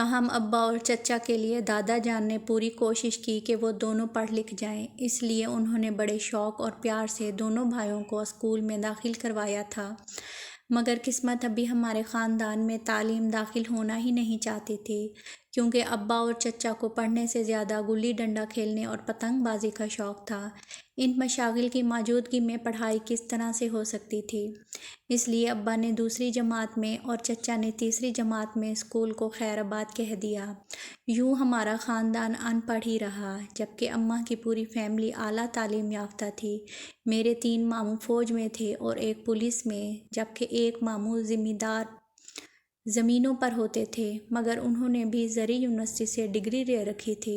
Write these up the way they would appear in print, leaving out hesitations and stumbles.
تاہم ابا اور چچا کے لیے دادا جان نے پوری کوشش کی کہ وہ دونوں پڑھ لکھ جائیں، اس لیے انہوں نے بڑے شوق اور پیار سے دونوں بھائیوں کو اسکول میں داخل کروایا تھا۔ مگر قسمت ابھی ہمارے خاندان میں تعلیم داخل ہونا ہی نہیں چاہتی تھی، کیونکہ ابا اور چچا کو پڑھنے سے زیادہ گلی ڈنڈا کھیلنے اور پتنگ بازی کا شوق تھا۔ ان مشاغل کی موجودگی میں پڑھائی کس طرح سے ہو سکتی تھی؟ اس لیے ابا نے دوسری جماعت میں اور چچا نے تیسری جماعت میں اسکول کو خیر آباد کہہ دیا۔ یوں ہمارا خاندان ان پڑھ ہی رہا، جبکہ اماں کی پوری فیملی اعلیٰ تعلیم یافتہ تھی۔ میرے 3 ماموں فوج میں تھے اور ایک پولیس میں، جبکہ ایک ماموں زمیندار زمینوں پر ہوتے تھے، مگر انہوں نے بھی زرعی یونیورسٹی سے ڈگری لے رکھی تھی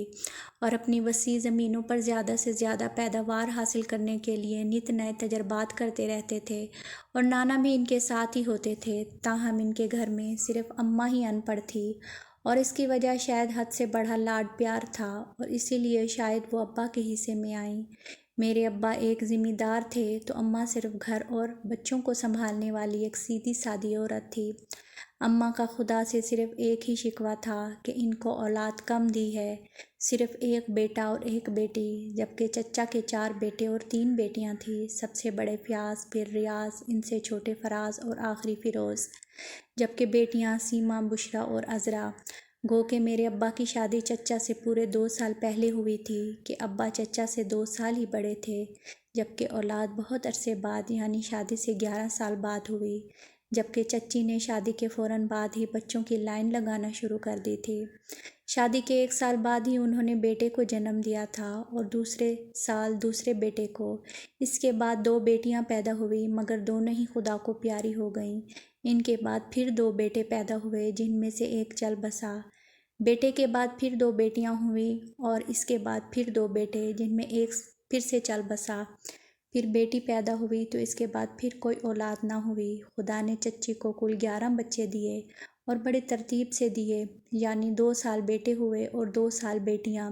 اور اپنی وسیع زمینوں پر زیادہ سے زیادہ پیداوار حاصل کرنے کے لیے نت نئے تجربات کرتے رہتے تھے، اور نانا بھی ان کے ساتھ ہی ہوتے تھے۔ تاہم ان کے گھر میں صرف اماں ہی ان پڑھ تھی، اور اس کی وجہ شاید حد سے بڑھا لاڈ پیار تھا، اور اسی لیے شاید وہ ابا کے حصے میں آئیں۔ میرے ابا ایک زمیندار تھے تو اماں صرف گھر اور بچوں کو سنبھالنے والی ایک سیدھی سادی عورت تھی۔ اماں کا خدا سے صرف ایک ہی شکوہ تھا کہ ان کو اولاد کم دی ہے، صرف ایک بیٹا اور ایک بیٹی، جبکہ چچا کے 4 بیٹے اور 3 بیٹیاں تھیں، سب سے بڑے فیاض، پھر ریاض، ان سے چھوٹے فراز اور آخری فیروز، جبکہ بیٹیاں سیما، بشریٰ اور عذرا۔ گو کہ میرے ابا کی شادی چچا سے پورے 2 سال پہلے ہوئی تھی کہ ابا چچا سے 2 سال ہی بڑے تھے، جبکہ اولاد بہت عرصے بعد یعنی شادی سے 11 سال بعد ہوئی، جبکہ چچی نے شادی کے فوراً بعد ہی بچوں کی لائن لگانا شروع کر دی تھی۔ شادی کے 1 سال بعد ہی انہوں نے بیٹے کو جنم دیا تھا اور دوسرے سال دوسرے بیٹے کو۔ اس کے بعد 2 بیٹیاں پیدا ہوئیں، مگر دونوں ہی خدا کو پیاری ہو گئیں۔ ان کے بعد پھر 2 بیٹے پیدا ہوئے، جن میں سے ایک چل بسا۔ بیٹے کے بعد پھر 2 بیٹیاں ہوئیں اور اس کے بعد پھر 2 بیٹے، جن میں ایک پھر سے چل بسا۔ پھر بیٹی پیدا ہوئی تو اس کے بعد پھر کوئی اولاد نہ ہوئی۔ خدا نے چچی کو کل 11 بچے دیے اور بڑی ترتیب سے دیے، یعنی 2 سال بیٹے ہوئے اور 2 سال بیٹیاں۔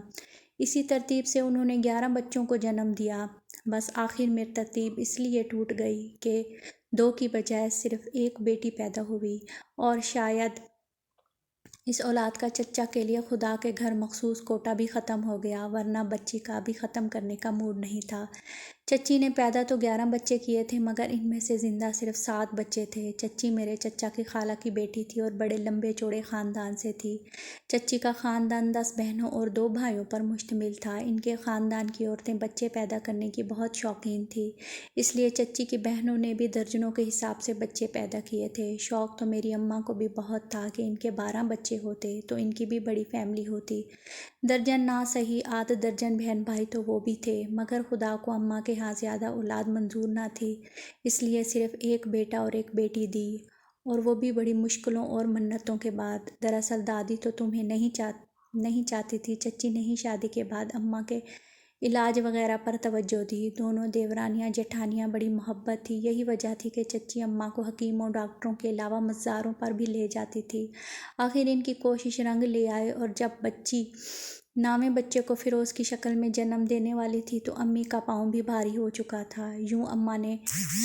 اسی ترتیب سے انہوں نے 11 بچوں کو جنم دیا۔ بس آخر میں ترتیب اس لیے ٹوٹ گئی کہ 2 کی بجائے صرف ایک بیٹی پیدا ہوئی، اور شاید اس اولاد کا چچا کے لیے خدا کے گھر مخصوص کوٹا بھی ختم ہو گیا، ورنہ بچی کا بھی ختم کرنے کا موڈ نہیں تھا۔ چچی نے پیدا تو 11 بچے کیے تھے، مگر ان میں سے زندہ صرف 7 بچے تھے۔ چچی میرے چچا کی خالہ کی بیٹی تھی اور بڑے لمبے چوڑے خاندان سے تھی۔ چچی کا خاندان 10 بہنوں اور 2 بھائیوں پر مشتمل تھا۔ ان کے خاندان کی عورتیں بچے پیدا کرنے کی بہت شوقین تھیں، اس لیے چچی کی بہنوں نے بھی درجنوں کے حساب سے بچے پیدا کیے تھے۔ شوق تو میری اماں کو بھی بہت تھا کہ ان کے 12 بچے ہوتے تو ان کی بھی بڑی فیملی ہوتی، درجن نہ صحیح آدھ درجن بہن بھائی تو وہ بھی تھے، مگر خدا کو اماں کے ہاں زیادہ اولاد منظور نہ تھی، اس لیے صرف ایک بیٹا اور ایک بیٹی دی، اور وہ بھی بڑی مشکلوں اور منتوں کے بعد۔ دراصل دادی تو تمہیں نہیں چاہتی تھی۔ چچی نے ہی شادی کے بعد اماں کے علاج وغیرہ پر توجہ دی۔ دونوں دیورانیاں جیٹھانیاں بڑی محبت تھی، یہی وجہ تھی کہ چچی اماں کو حکیموں ڈاکٹروں کے علاوہ مزاروں پر بھی لے جاتی تھی۔ آخر ان کی کوشش رنگ لے آئے، اور جب بچی 9ویں بچے کو فیروز کی شکل میں جنم دینے والی تھی تو امی کا پاؤں بھی بھاری ہو چکا تھا۔ یوں اماں نے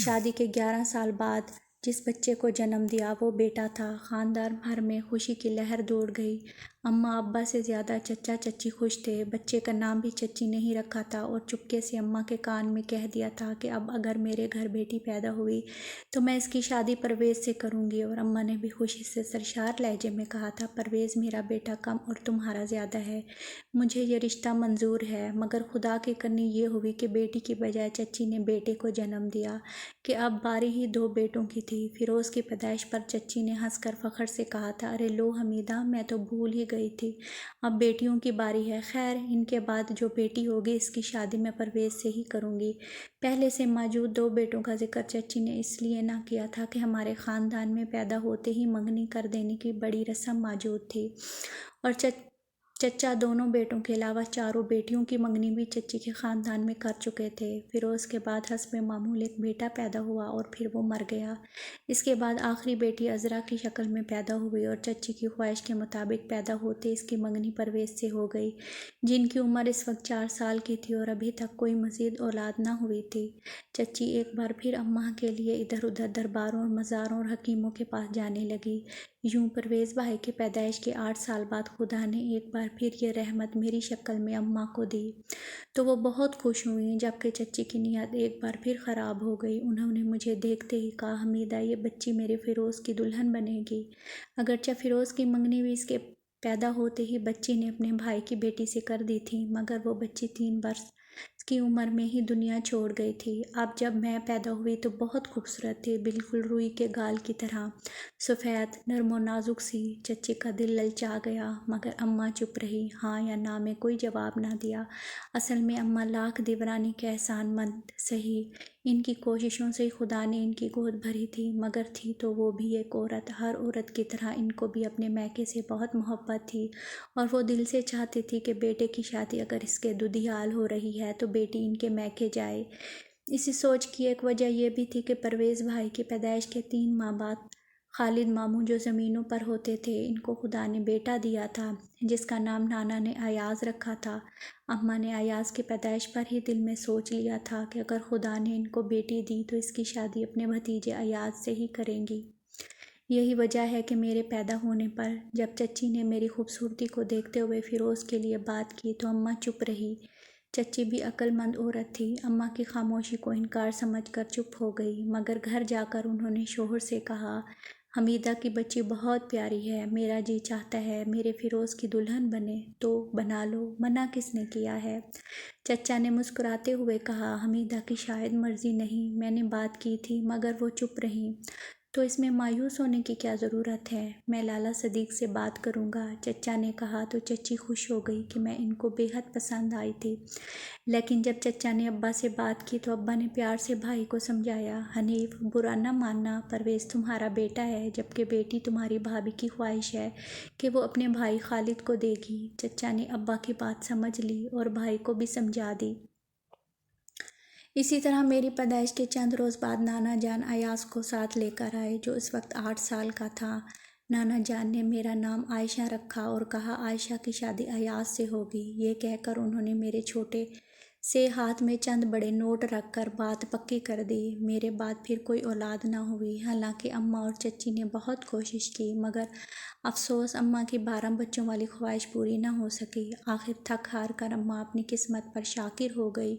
شادی کے 11 سال بعد جس بچے کو جنم دیا وہ بیٹا تھا۔ خاندان بھر میں خوشی کی لہر دوڑ گئی۔ اماں ابا سے زیادہ چچا چچی خوش تھے۔ بچے کا نام بھی چچی نے ہی رکھا تھا، اور چپکے سے اماں کے کان میں کہہ دیا تھا کہ اب اگر میرے گھر بیٹی پیدا ہوئی تو میں اس کی شادی پرویز سے کروں گی، اور اماں نے بھی خوشی سے سرشار لہجے میں کہا تھا، پرویز میرا بیٹا کم اور تمہارا زیادہ ہے، مجھے یہ رشتہ منظور ہے۔ مگر خدا کی کرنی یہ ہوئی کہ بیٹی کی بجائے چچی نے بیٹے کو جنم دیا، کہ اب باری ہی 2 بیٹوں کی تھی۔ فیروز کی پیدائش پر چچی نے ہنس کر فخر سے کہا تھا، ارے لو حمیدہ، میں تو بھول ہی گئی تھی، اب بیٹیوں کی باری ہے۔ خیر، ان کے بعد جو بیٹی ہوگی اس کی شادی میں پرویز سے ہی کروں گی۔ پہلے سے موجود 2 بیٹوں کا ذکر چچی نے اس لیے نہ کیا تھا کہ ہمارے خاندان میں پیدا ہوتے ہی منگنی کر دینے کی بڑی رسم موجود تھی، اور چچا دونوں بیٹوں کے علاوہ چاروں بیٹیوں کی منگنی بھی چچی کے خاندان میں کر چکے تھے۔ فیروز کے بعد حسب معمول ایک بیٹا پیدا ہوا اور پھر وہ مر گیا۔ اس کے بعد آخری بیٹی عذرا کی شکل میں پیدا ہوئی اور چچی کی خواہش کے مطابق پیدا ہوتے اس کی منگنی پرویز سے ہو گئی، جن کی عمر اس وقت 4 سال کی تھی اور ابھی تک کوئی مزید اولاد نہ ہوئی تھی۔ چچی ایک بار پھر اماں کے لیے ادھر ادھر درباروں اور مزاروں اور حکیموں کے پاس جانے لگی۔ یوں پرویز بھائی کی پیدائش کے 8 سال بعد خدا نے ایک بار پھر یہ رحمت میری شکل میں اماں کو دی، تو وہ بہت خوش ہوئیں، جبکہ چچی کی نیت ایک بار پھر خراب ہو گئی۔ انہوں نے مجھے دیکھتے ہی کہا، حمیدہ یہ بچی میرے فیروز کی دلہن بنے گی۔ اگرچہ فیروز کی منگنی بھی اس کے پیدا ہوتے ہی بچی نے اپنے بھائی کی بیٹی سے کر دی تھی، مگر وہ بچی 3 برس کی عمر میں ہی دنیا چھوڑ گئی تھی۔ اب جب میں پیدا ہوئی تو بہت خوبصورت تھی، بالکل روئی کے گال کی طرح، سفید، نرم و نازک سی۔ چچی کا دل للچا گیا، مگر اماں چپ رہی، ہاں یا نہ میں کوئی جواب نہ دیا۔ اصل میں اماں لاکھ دیورانی کے احسان مند سہی، ان کی کوششوں سے ہی خدا نے ان کی گود بھری تھی، مگر تھی تو وہ بھی ایک عورت۔ ہر عورت کی طرح ان کو بھی اپنے میکے سے بہت محبت تھی، اور وہ دل سے چاہتی تھی کہ بیٹے کی شادی اگر اس کے دودھیال ہو رہی ہے تو بیٹی ان کے میکے جائے۔ اسی سوچ کی ایک وجہ یہ بھی تھی کہ پرویز بھائی کی پیدائش کے 3 ماہ بعد خالد ماموں جو زمینوں پر ہوتے تھے، ان کو خدا نے بیٹا دیا تھا، جس کا نام نانا نے ایاز رکھا تھا۔ اماں نے ایاز کی پیدائش پر ہی دل میں سوچ لیا تھا کہ اگر خدا نے ان کو بیٹی دی تو اس کی شادی اپنے بھتیجے ایاز سے ہی کریں گی۔ یہی وجہ ہے کہ میرے پیدا ہونے پر جب چچی نے میری خوبصورتی کو دیکھتے ہوئے فیروز کے لیے بات کی تو اماں چپ رہی۔ چچی بھی عقل مند عورت تھی، اماں کی خاموشی کو انکار سمجھ کر چپ ہو گئی، مگر گھر جا کر انہوں نے شوہر سے کہا، حمیدہ کی بچی بہت پیاری ہے، میرا جی چاہتا ہے میرے فیروز کی دلہن بنے، تو بنا لو، منع کس نے کیا ہے؟ چچا نے مسکراتے ہوئے کہا، حمیدہ کی شاید مرضی نہیں، میں نے بات کی تھی مگر وہ چپ رہیں، تو اس میں مایوس ہونے کی کیا ضرورت ہے، میں لالا صدیق سے بات کروں گا۔ چچا نے کہا تو چچی خوش ہو گئی کہ میں ان کو بے حد پسند آئی تھی، لیکن جب چچا نے ابا سے بات کی تو ابا نے پیار سے بھائی کو سمجھایا، حنیف برا نہ ماننا، پرویز تمہارا بیٹا ہے، جبکہ بیٹی تمہاری بھابھی کی خواہش ہے کہ وہ اپنے بھائی خالد کو دے گی۔ چچا نے ابا کی بات سمجھ لی اور بھائی کو بھی سمجھا دی۔ اسی طرح میری پیدائش کے چند روز بعد نانا جان ایاز کو ساتھ لے کر آئے، جو اس وقت 8 سال کا تھا۔ نانا جان نے میرا نام عائشہ رکھا اور کہا عائشہ کی شادی ایاز سے ہوگی۔ یہ کہہ کر انہوں نے میرے چھوٹے سے ہاتھ میں چند بڑے نوٹ رکھ کر بات پکی کر دی۔ میرے بعد پھر کوئی اولاد نہ ہوئی، حالانکہ اماں اور چچی نے بہت کوشش کی، مگر افسوس اماں کی 12 بچوں والی خواہش پوری نہ ہو سکی۔ آخر تھک ہار کر اماں اپنی قسمت پر شاکر ہو گئی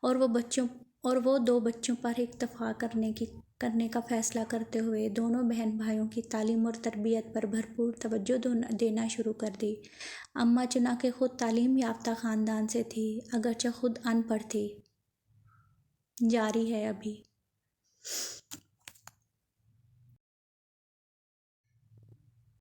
اور وہ 2 بچوں پر اکتفا کرنے کا فیصلہ کرتے ہوئے دونوں بہن بھائیوں کی تعلیم اور تربیت پر بھرپور توجہ دینا شروع کر دی۔ اماں چنانچہ خود تعلیم یافتہ خاندان سے تھی، اگرچہ خود ان پڑھ تھی۔ جاری ہے ابھی۔